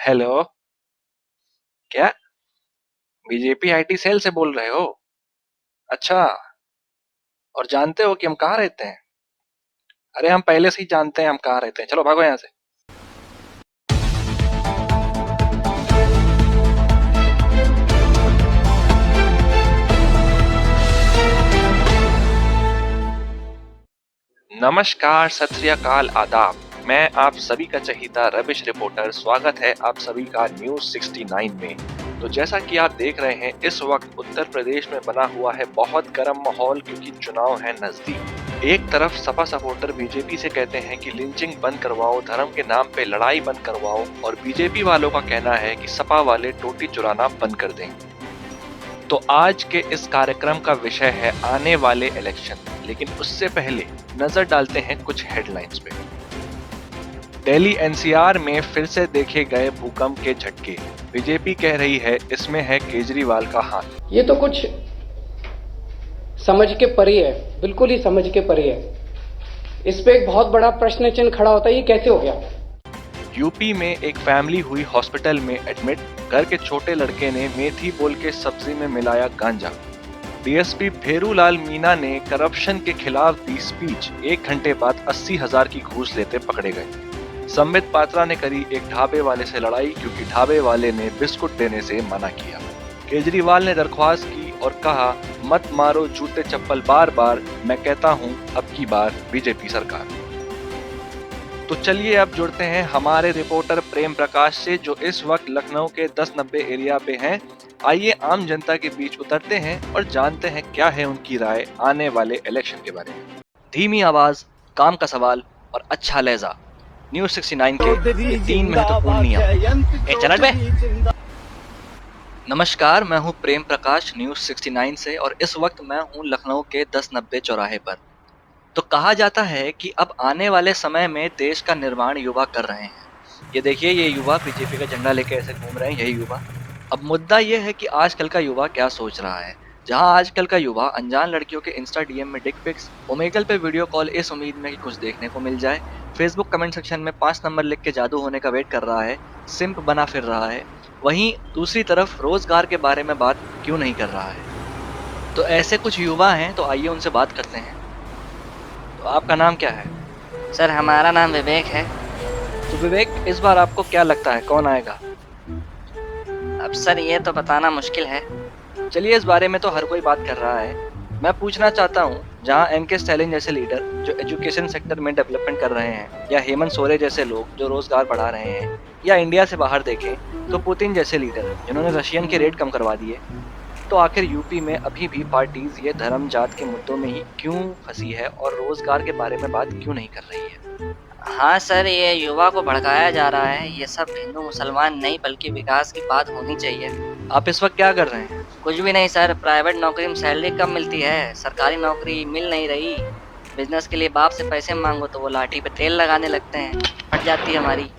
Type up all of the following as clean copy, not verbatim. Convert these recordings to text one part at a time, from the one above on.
Hello. क्या? BJP IT cell से बोल रहे हो? अच्छा। और जानते हो कि हम कहाँ रहते हैं? अरे हम पहले से ही जानते हैं हम कहाँ रहते हैं, चलो भागो यहाँ से। नमस्कार, सत श्री अकाल, आदाब। मैं आप सभी का चहीता रविश रिपोर्टर, स्वागत है आप सभी का न्यूज 69 में। तो जैसा कि आप देख रहे हैं, इस वक्त उत्तर प्रदेश में बना हुआ है बहुत गर्म माहौल, क्योंकि चुनाव है नजदीक। एक तरफ सपा सपोर्टर बीजेपी से कहते हैं कि लिंचिंग बंद करवाओ, धर्म के नाम पे लड़ाई बंद करवाओ, और बीजेपी वालों का कहना है कि सपा वाले टोटी चुराना बंद कर दें। तो आज के इस कार्यक्रम का विषय है आने वाले इलेक्शन, लेकिन उससे पहले नजर डालते हैं कुछ हेडलाइंस पे। दिल्ली एनसीआर में फिर से देखे गए भूकंप के झटके। बीजेपी कह रही है इसमें है केजरीवाल का हाथ। ये तो कुछ समझ के परे है, बिल्कुल ही समझ के परे है। इस पे एक बहुत बड़ा प्रश्न चिन्ह खड़ा होता है, ये कैसे हो गया। यूपी में एक फैमिली हुई हॉस्पिटल में एडमिट। घर के छोटे लड़के ने मेथी बोल के सब्जी में मिलाया गांजा। डीएसपी भेरूलाल मीना ने करप्शन के खिलाफ दी स्पीच। 1 घंटे बाद 80,000 की घूस लेते पकड़े गए। संबित पात्रा ने करी एक ढाबे वाले से लड़ाई, क्योंकि ढाबे वाले ने बिस्कुट देने से मना किया। केजरीवाल ने दरख्वास्त की और कहा, मत मारो जूते चप्पल बार बार, मैं कहता हूं अब की बार बीजेपी सरकार। तो चलिए अब जुड़ते हैं हमारे रिपोर्टर प्रेम प्रकाश से, जो इस वक्त लखनऊ के 1090 एरिया पे हैं। आइए आम जनता के बीच उतरते हैं और जानते हैं क्या है उनकी राय आने वाले इलेक्शन के बारे में। धीमी आवाज, काम का सवाल और अच्छा लहजा, न्यूज 69 के 3 महत्वपूर्ण नियम। चल बे। नमस्कार, मैं हूं प्रेम प्रकाश न्यूज 69 से, और इस वक्त मैं हूं लखनऊ के 1090 चौराहे पर। तो कहा जाता है कि अब आने वाले समय में देश का निर्माण युवा कर रहे हैं। ये देखिए, ये युवा बीजेपी का झंडा लेके ऐसे घूम रहे हैं, यही युवा। अब मुद्दा ये है कि आजकल का युवा क्या सोच रहा है। जहां आजकल का युवा अनजान लड़कियों के इंस्टा डीएम में डिक पिक्स, ओमेगल पे वीडियो कॉल इस उम्मीद में कि कुछ देखने को मिल जाए, फेसबुक कमेंट सेक्शन में 5 नंबर लिख के जादू होने का वेट कर रहा है, सिंप बना फिर रहा है, वहीं दूसरी तरफ रोजगार के बारे में बात क्यों नहीं कर रहा है। तो ऐसे कुछ युवा हैं, तो आइए उनसे बात करते हैं। तो आपका नाम क्या है? सर हमारा नाम विवेक है। तो विवेक, इस बार आपको क्या लगता है कौन आएगा? अब सर ये तो बताना मुश्किल है। चलिए, इस बारे में तो हर कोई बात कर रहा है। मैं पूछना चाहता हूँ, जहाँ एमके स्टैलिन जैसे लीडर जो एजुकेशन सेक्टर में डेवलपमेंट कर रहे हैं, या हेमंत सोरेन जैसे लोग जो रोजगार बढ़ा रहे हैं, या इंडिया से बाहर देखें तो पुतिन जैसे लीडर जिन्होंने रशियन के रेट कम करवा दिए, तो आखिर यूपी में अभी भी पार्टीज ये धर्म जात के मुद्दों में ही क्यों फंसी है और रोजगार के बारे में बात क्यों नहीं कर रही है? हाँ सर, ये युवा को भड़काया जा रहा है। ये सब हिंदू मुसलमान नहीं बल्कि विकास की बात होनी चाहिए। आप इस वक्त क्या कर रहे हैं? कुछ भी नहीं सर, प्राइवेट नौकरी में सैलरी कम मिलती है, सरकारी नौकरी मिल नहीं रही। बिजनेस के लिए बाप से पैसे मांगो तो वो लाठी पे तेल लगाने लगते हैं, फट जाती है हमारी।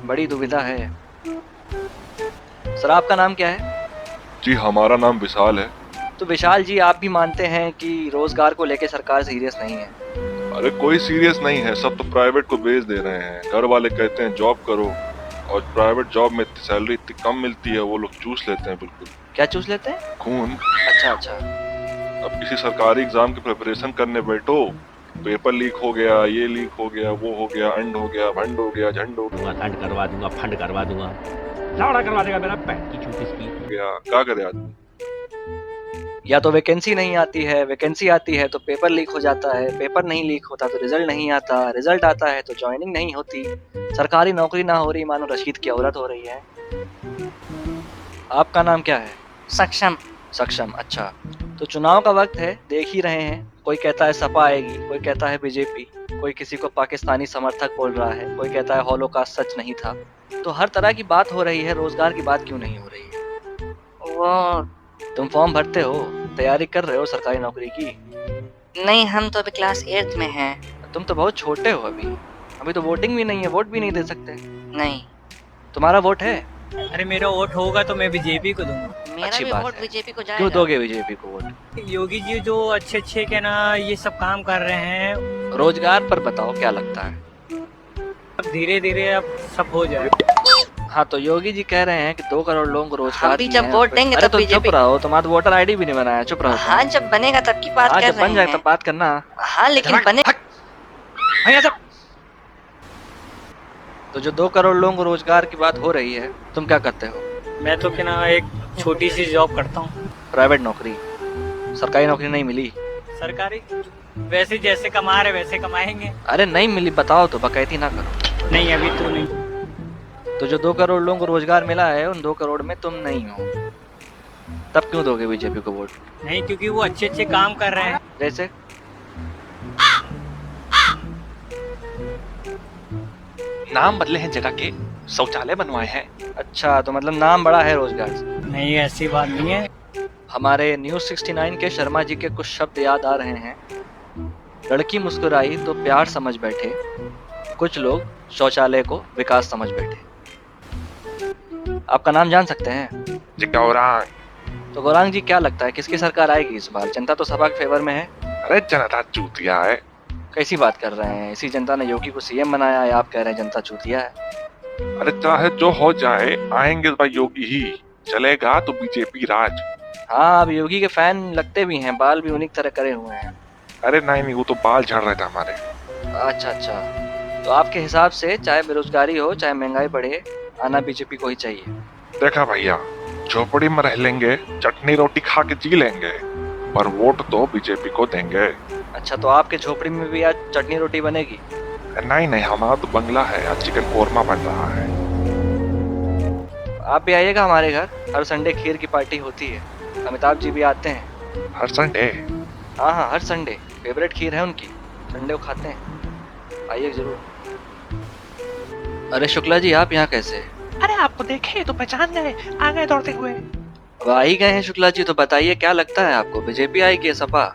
बड़ी दुविधा है। सर आपका नाम क्या है? जी हमारा नाम विशाल है। तो विशाल जी, आप भी मानते हैं कि रोजगार को लेकर सरकार सीरियस नहीं है? अरे कोई सीरियस नहीं है, सब तो प्राइवेट को बेच दे रहे हैं। घर वाले कहते हैं जॉब करो, और प्राइवेट जॉब में सैलरी इतनी कम मिलती है, वो लोग चूस लेते हैं बिल्कुल। क्या चूस लेते हैं? खून। अच्छा अच्छा। अब किसी सरकारी एग्जाम की प्रिपरेशन करने बैठो, पेपर लीक हो गया, ये लीक हो गया, वो हो गया, अंड हो गया, भंड हो गया, झंड हो अंड करवा दूंगा, फंड करवा दूंगा, लाड़ा करवा देगा मेरा पैंट की छूट इसकी। गया। क्या करे आदमी? या तो वैकेंसी नहीं आती है, वैकेंसी आती है तो पेपर लीक हो जाता है, पेपर नहीं लीक होता तो रिजल्ट नहीं आता, रिजल्ट आता है तो ज्वाइनिंग नहीं होती, सरकारी नौकरी ना हो रही मानो रशीद की औरत हो रही है। आपका नाम क्या है? सक्षम। सक्षम, अच्छा। तो चुनाव का वक्त है, देख ही रहे हैं, कोई कहता है सपा आएगी, कोई कहता है बीजेपी, कोई किसी को पाकिस्तानी समर्थक बोल रहा है, कोई कहता है हॉलोकास्ट सच नहीं था। तो हर तरह की बात हो रही है, रोजगार की बात क्यों नहीं हो रही है? वो तुम फॉर्म भरते हो, तैयारी कर रहे हो सरकारी नौकरी की? नहीं, हम तो अभी क्लास 8 में हैं। तुम तो बहुत छोटे हो अभी तो वोटिंग भी नहीं है, वोट भी नहीं दे सकते। नहीं। तुम्हारा वोट है? अरे मेरा वोट होगा तो मैं बीजेपी को दूंगा। मेरा अच्छी भी बात वोट है। बीजेपी को जाएगा। क्यों दोगे बीजेपी को वोट? योगी जी जो अच्छे के ना ये सब काम कर रहे हैं। रोजगार पर बताओ क्या लगता है? अब धीरे धीरे अब सब हो जाए। हाँ, तो योगी जी कह रहे हैं कि 2 करोड़ लोगों को रोजगार हम भी दिए जब हैं। वोट देंगे अरे तब तो चुप बीजेपी। रहो, तुम्हारा वोटर आईडी भी नहीं बनाया, चुप रहो। हाँ, जब बनेगा तब की बात हाँ, कर जब बन रहे जाए हैं। तब बात करना। हाँ, लेकिन हट, बने। हट। भैया साहब। तो जो 2 करोड़ लोगों को रोजगार की बात हो रही है, तुम क्या करते हो? मैं तो क्या ना एक छोटी सी जॉब करता हूँ। प्राइवेट नौकरी, सरकारी नौकरी नहीं मिली? सरकारी वैसे जैसे कमा रहे वैसे कमाएंगे। अरे नहीं मिली, बताओ तो, बकैती ना करो। नहीं, अभी तो नहीं। तो जो 2 करोड़ लोगों को रोजगार मिला है, उन 2 करोड़ में तुम नहीं हो, तब क्यों दोगे बीजेपी को वोट? नहीं, क्योंकि वो अच्छे अच्छे काम कर रहे हैं। जैसे नाम बदले हैं जगह के, शौचालय बनवाए हैं। अच्छा, तो मतलब नाम बड़ा है रोजगार से। नहीं, ऐसी बात नहीं है। हमारे न्यूज 69 के शर्मा जी के कुछ शब्द याद आ रहे हैं। लड़की मुस्कुराई तो प्यार समझ बैठे, कुछ लोग शौचालय को विकास समझ बैठे। आपका नाम जान सकते हैं? जी गौरांग। तो गौरांग जी, क्या लगता है किसकी सरकार आएगी इस बार? जनता तो सपा के फेवर में है। अरे जनता चूतिया है। कैसी बात कर रहे हैं? इसी जनता ने योगी को सीएम बनाया है, आप कह रहे हैं जनता चूतिया है। अरे चाहे जो हो जाए, आएंगे भाई योगी ही। चलेगा तो बीजेपी राज। हाँ, अब योगी के फैन लगते भी हैं, बाल भी उन्हीं की तरह करे हुए हैं। अरे नहीं, वो तो बाल झड़ रहे थे हमारे। अच्छा अच्छा, तो आपके हिसाब से चाहे बेरोजगारी हो चाहे महंगाई बढ़े, आना बीजेपी को ही चाहिए। देखा भैया, झोपड़ी में रह लेंगे, चटनी रोटी खा के जी लेंगे, पर वोट तो बीजेपी को देंगे। अच्छा, तो आपके झोपड़ी में भी आज चटनी रोटी बनेगी? नहीं नहीं, हमारा तो बंगला है, आज चिकन कोरमा बन रहा है। आप भी आइएगा हमारे घर, हर संडे खीर की पार्टी होती है। अमिताभ जी भी आते हैं। हर संडे? हाँ हाँ, हर संडे फेवरेट खीर है उनकी, संडे को खाते हैं। आइए जरूर। अरे शुक्ला जी, आप यहाँ कैसे? अरे आपको देखे तो पहचान गए, आ गए दौड़ते हुए। अब आ ही गए हैं शुक्ला जी, तो बताइए क्या लगता है आपको, बीजेपी आएगी या सपा?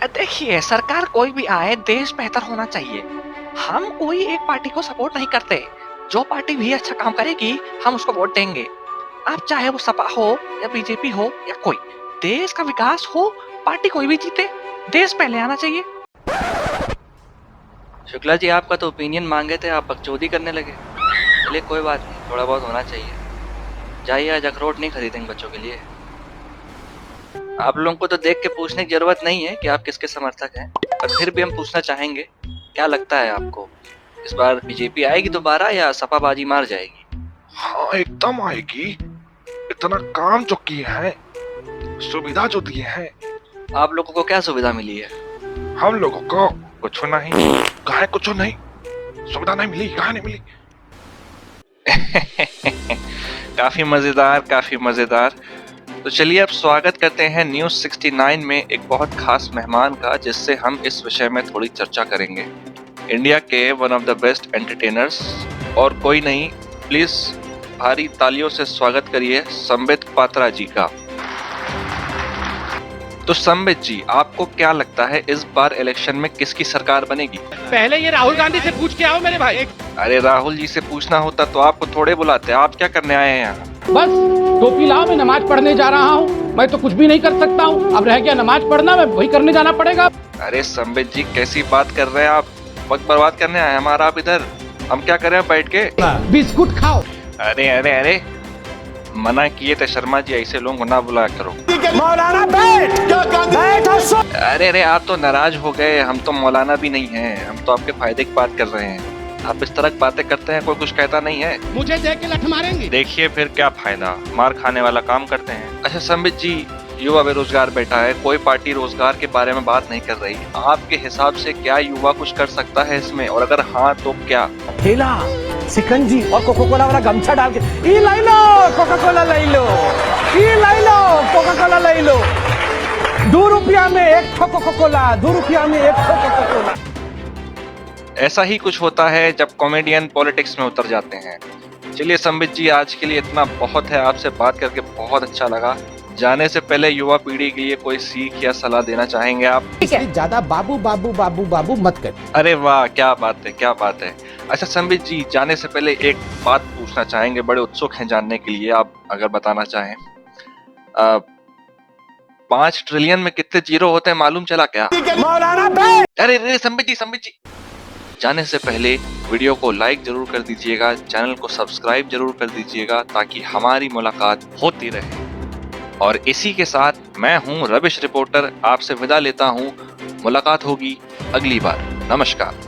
देखिए, सरकार कोई भी आए, देश बेहतर होना चाहिए। हम कोई एक पार्टी को सपोर्ट नहीं करते। जो पार्टी भी अच्छा काम करेगी, हम उसको वोट देंगे। आप चाहे वो सपा हो या बीजेपी हो या कोई, देश का विकास हो, पार्टी कोई भी जीते, देश पहले आना चाहिए। शुक्ला जी, आपका तो ओपिनियन मांगे थे, आप बकचोदी करने लगे। चलिए कोई बात नहीं, थोड़ा बहुत होना चाहिए। जाइए, आज अखरोट नहीं खरीदेंगे बच्चों के लिए। आप लोगों को तो देख के पूछने की जरूरत नहीं है कि आप किसके समर्थक हैं, पर फिर भी हम पूछना चाहेंगे, क्या लगता है आपको, इस बार बीजेपी आएगी दोबारा या सपा बाजी मार जाएगी? हाँ, एकदम आएगी। इतना काम जो किए हैं, सुविधा जो दिए हैं। आप लोगों को क्या सुविधा मिली है? हम लोगों को कुछ नहीं। कहा कुछ नहीं, सुविधा नहीं मिली, कहा नहीं मिली। काफी मजेदार, काफी मजेदार। तो चलिए अब स्वागत करते हैं न्यूज 69 में एक बहुत खास मेहमान का, जिससे हम इस विषय में थोड़ी चर्चा करेंगे। इंडिया के one of the best entertainers, और कोई नहीं, प्लीज भारी तालियों से स्वागत करिए संबित पात्रा जी का। तो संबित जी, आपको क्या लगता है इस बार इलेक्शन में किसकी सरकार बनेगी? पहले ये राहुल गांधी से पूछ के आओ मेरे भाई। अरे राहुल जी से पूछना होता तो आपको थोड़े बुलाते, आप क्या करने आए हैं यहाँ? बस टोपी लाओ, मैं नमाज पढ़ने जा रहा हूँ। मैं तो कुछ भी नहीं कर सकता हूँ, अब रह गया नमाज पढ़ना, मैं वही करने जाना पड़ेगा। अरे संबित जी, कैसी बात कर रहे हैं आप? वक्त बर्बाद करने आए हमारा आप इधर, हम क्या करें बैठ के? बिस्कुट खाओ। अरे अरे अरे, मना किए थे शर्मा जी, ऐसे लोगों को ना बुलाया करो। अरे अरे, आप तो नाराज हो गए, हम तो मौलाना भी नहीं हैं, हम तो आपके फायदे की बात कर रहे हैं। आप इस तरह की बातें करते हैं, कोई कुछ कहता नहीं है। मुझे देख के लठ मारेंगे। देखिए फिर क्या फायदा, मार खाने वाला काम करते हैं। अच्छा संबित जी, युवा बेरोजगार बैठा है, कोई पार्टी रोजगार के बारे में बात नहीं कर रही। आपके हिसाब से क्या युवा कुछ कर सकता है इसमें, और अगर हाँ तो क्या? ठेला, सिकंजी और कोका कोला वाला गमछा डाल के, ई लाई लो कोका कोला लाई लो, ई लाई लो कोका कोला लाई लो, 2 रुपया में एक कोका कोला, 2 रुपया में एक कोका कोला। ऐसा ही कुछ होता है जब कॉमेडियन पॉलिटिक्स में उतर जाते हैं। चलिए संबित जी, आज के लिए इतना बहुत है, आपसे बात करके बहुत अच्छा लगा। जाने से पहले युवा पीढ़ी के लिए कोई सीख या सलाह देना चाहेंगे आप? ज्यादा बाबू बाबू बाबू बाबू मत कर। अरे वाह, क्या बात है, क्या बात है। अच्छा संबित जी, जाने से पहले एक बात पूछना चाहेंगे, बड़े उत्सुक हैं जानने के लिए, आप अगर बताना चाहें। 5 ट्रिलियन में कितने जीरो होते हैं मालूम चला क्या? मौलाना अरे अरे संबित जी, जाने से पहले वीडियो को लाइक जरूर कर दीजिएगा, चैनल को सब्सक्राइब जरूर कर दीजिएगा ताकि हमारी मुलाकात होती रहे। और इसी के साथ मैं हूं रविश रिपोर्टर, आपसे विदा लेता हूं। मुलाकात होगी अगली बार। नमस्कार।